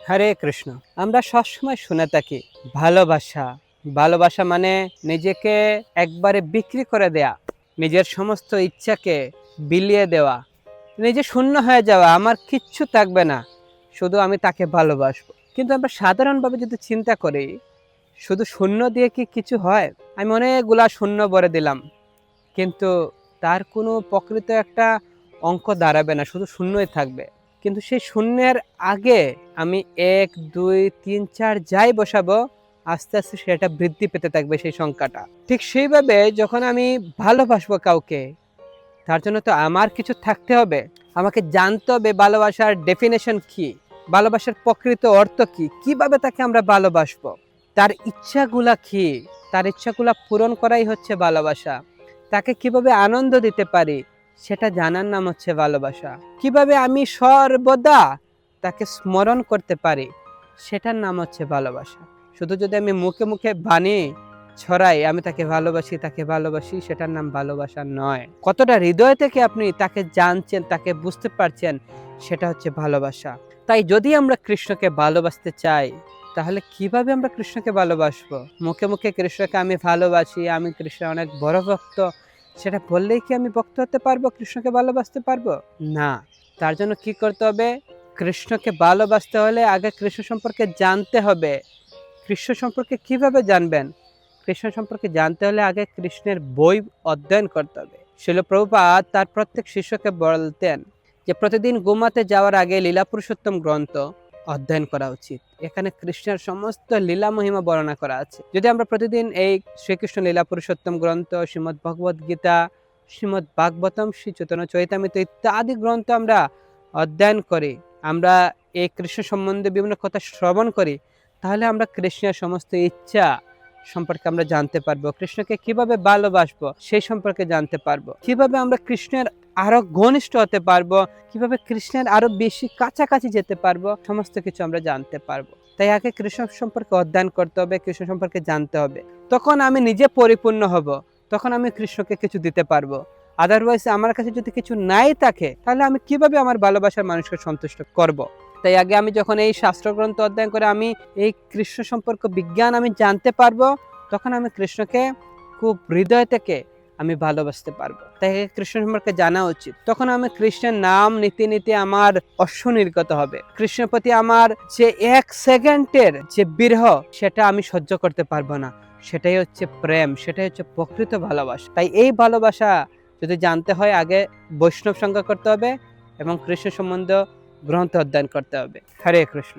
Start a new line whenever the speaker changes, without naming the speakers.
হরে কৃষ্ণ। আমরা সবসময় শুনে থাকি ভালোবাসা। ভালোবাসা মানে নিজেকে একবারে বিক্রি করে দেয়া, নিজের সমস্ত ইচ্ছাকে বিলিয়ে দেওয়া, নিজে শূন্য হয়ে যাওয়া, আমার কিচ্ছু থাকবে না, শুধু আমি তাকে ভালোবাসবো। কিন্তু আমরা সাধারণভাবে যদি চিন্তা করি, শুধু শূন্য দিয়ে কি কিছু হয়? আমি অনেকগুলা শূন্য ভরে দিলাম, কিন্তু তার কোনো প্রকৃত একটা অঙ্ক দাঁড়াবে না, শুধু শূন্যই থাকবে। কিন্তু সেই শূন্যের আগে আমি ১, ২, ৩, ৪ যাই বসাবো, আস্তে আস্তে সেটা বৃদ্ধি পেতে থাকবে সেই সংখ্যাটা। ঠিক সেইভাবে যখন আমি ভালোবাসবো কাউকে, তার জন্য তো আমার কিছু থাকতে হবে। আমাকে জানতে হবে ভালোবাসার ডেফিনেশন কি, ভালোবাসার প্রকৃত অর্থ কি, কিভাবে তাকে আমরা ভালোবাসবো, তার ইচ্ছাগুলা কি, তার ইচ্ছাগুলা পূরণ করাই হচ্ছে ভালোবাসা। তাকে কিভাবে আনন্দ দিতে পারি সেটা জানার নাম হচ্ছে ভালোবাসা। কিভাবে আমি সর্বদা তাকে স্মরণ করতে পারি সেটার নাম হচ্ছে ভালোবাসা। শুধু যদি আমি মুখে মুখে বাণী ছড়াই আমি তাকে ভালোবাসি, সেটার নাম ভালোবাসা নয়। কতটা হৃদয় থেকে আপনি তাকে জানছেন, তাকে বুঝতে পারছেন, সেটা হচ্ছে ভালোবাসা। তাই যদি আমরা কৃষ্ণকে ভালোবাসতে চাই, তাহলে কিভাবে আমরা কৃষ্ণকে ভালোবাসবো? মুখে মুখে কৃষ্ণকে আমি ভালোবাসি, আমি কৃষ্ণের অনেক বড় ভক্ত, সেটা বললেই কি আমি ভক্ত হতে পারবো, কৃষ্ণকে ভালোবাসতে পারবো? না। তার জন্য কি করতে হবে? কৃষ্ণকে ভালোবাসতে হলে আগে কৃষ্ণ সম্পর্কে জানতে হবে। কৃষ্ণ সম্পর্কে কিভাবে জানবেন? কৃষ্ণ সম্পর্কে জানতে হলে আগে কৃষ্ণের বই অধ্যয়ন করতে হবে। শিল প্রভুপাদ তার প্রত্যেক শিষ্যকে বলতেন যে প্রতিদিন ঘুমাতে যাওয়ার আগে লীলা পুরুষোত্তম গ্রন্থ অধ্যয়ন করা উচিত। এখানে কৃষ্ণের সমস্ত লীলা মহিমা বর্ণনা করা আছে। যদি আমরা প্রতিদিন এই শ্রীকৃষ্ণ লীলা পুরুষোত্তম গ্রন্থ, শ্রীমদ্ ভগবদ গীতা, শ্রীমদ্ ভাগবতম, শ্রী চৈতন্য চরিতামৃত ইত্যাদি গ্রন্থ আমরা অধ্যয়ন করি, আমরা এই কৃষ্ণ সম্বন্ধে বিভিন্ন কথা শ্রবণ করি, তাহলে আমরা কৃষ্ণের সমস্ত ইচ্ছা সম্পর্কে আমরা জানতে পারবো। কৃষ্ণকে কিভাবে ভালোবাসবো সেই সম্পর্কে জানতে পারবো। কিভাবে আমরা কৃষ্ণের আরো ঘনিষ্ঠ হতে পারবো, কিভাবে কৃষ্ণের আরো বেশি কাছাকাছি যেতে পারবো, সমস্ত কিছু আমরা জানতে পারবো। তাই আগে কৃষ্ণ সম্পর্কে অধ্যয়ন করতে হবে, কৃষ্ণ সম্পর্কে জানতে হবে। তখন আমি নিজে পরিপূর্ণ হব, তখন আমি কৃষ্ণকে কিছু দিতে পারবো। আদারওয়াইজ আমার কাছে যদি কিছু নাই থাকে, তাহলে আমি কিভাবে আমার ভালোবাসার মানুষকে সন্তুষ্ট করব? তাই আগে আমি যখন এই শাস্ত্রগ্রন্থ অধ্যয়ন করে আমি এই কৃষ্ণ সম্পর্ক বিজ্ঞান আমি জানতে পারবো, তখন আমি কৃষ্ণকে খুব হৃদয় থেকে আমি ভালোবাসতে পারবো। তাই কৃষ্ণ সম্পর্কে জানা উচিত। তখন আমি কৃষ্ণের নাম নিতে নিতে আমার অশ্ব নির্গত হবে। কৃষ্ণের প্রতি আমার যে ১ সেকেন্ডের যে বিরহ, সেটা আমি সহ্য করতে পারবো না। সেটাই হচ্ছে প্রেম, সেটাই হচ্ছে প্রকৃত ভালোবাসা। তাই এই ভালোবাসা যদি জানতে হয়, আগে বৈষ্ণব সংজ্ঞা করতে হবে এবং কৃষ্ণ সম্বন্ধে গ্রন্থ অধ্যয়ন করতে হবে। হরে কৃষ্ণ।